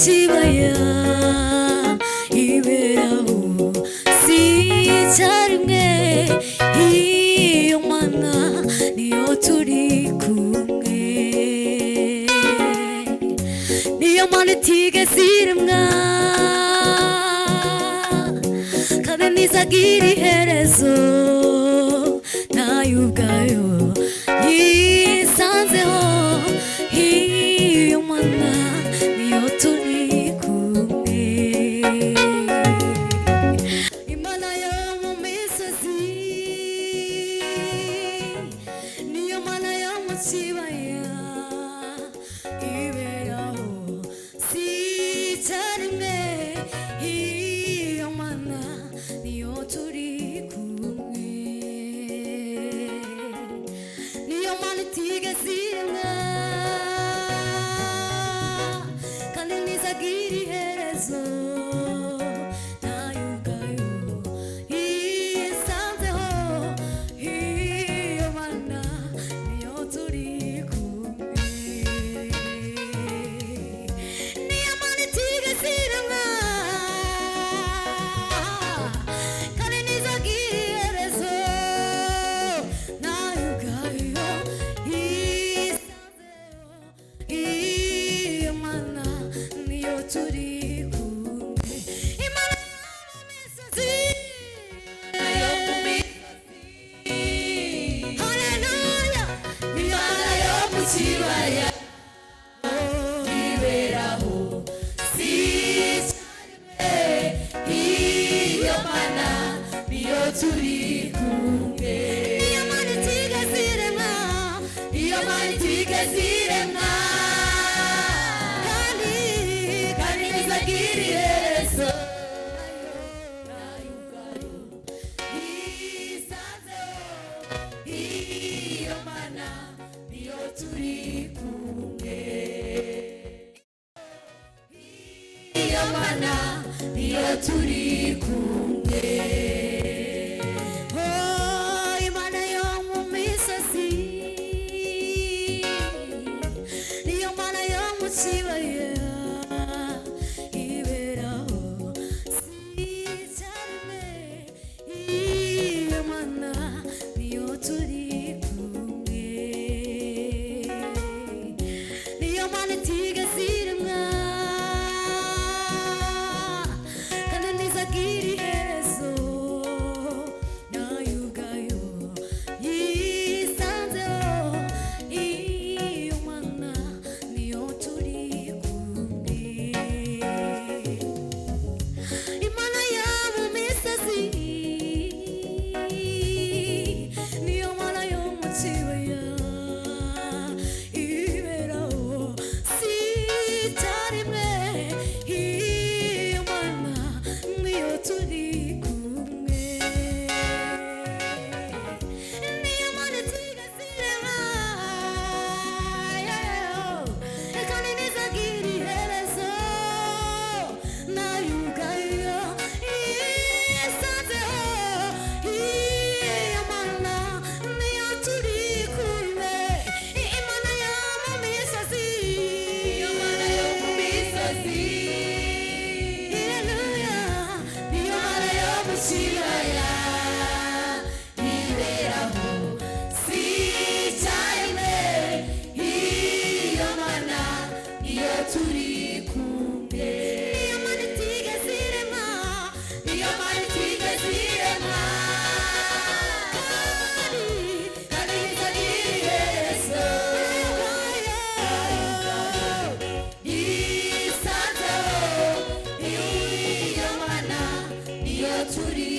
kibaya iberaho si icyarimwe iyo mana niyo turi kumwe niyo mana itigeze iremwa kandi ntizagira iherezo nayo ubwayo yisanzeho iyo mana niyo turi kumwe imana yo mu misozi niyo mana yo mu kibaya iberaho si icyarimwe iyo mana niyo turi kumwe niyo mana itigeze iremwa kandi ntizagira iherezo nayo ubwayo yisanzeho iyo mana niyo turi kumwe niyo mana itigeze iremwa kandi ntizagira iherezo nayo ubwayo yisanzeho iyo mana niyo turi kumwe imana yo mu misozi haleluya niyo mana yo mu kibaya iberaho si icyarimwe iyo mana niyo turi kumwe niyo mana itigeze iremwa iyo mana itigeze iremwa kandi ntizagira iherezo nayo ubwayo yisanzeho iyo mana niyo turi kumwe iyo mana niyo turi kumwe oh imana yo mu misozi niyo mana yo mu kibaya iberaho si icyarimwe iyo mana niyo turi kumwe niyo mana itigeze iremwa kandi ntizagira iherezo nayo ubwayo yisanzeho iyo mana niyo turi kumwe imana yo mu misozi niyo mana yo mu kibaya iberaho si icyarimwe iyo mana niyo turi kumwe niyo mana itigeze iremwa kandi ntizagira iherezo nayo ubwayo yisanzeho iyo mana niyo turi kumwe imana yo mu misozi iyo mana yo mu misozi haleluya niyo mana yo mu kibaya iberaho si icyarimwe iyo mana niyo turi kumwe niyo mana itigeze iremwa niyo mana itigeze iremwa kandi ntizagira iherezo yisanzeho iyo mana niyo turi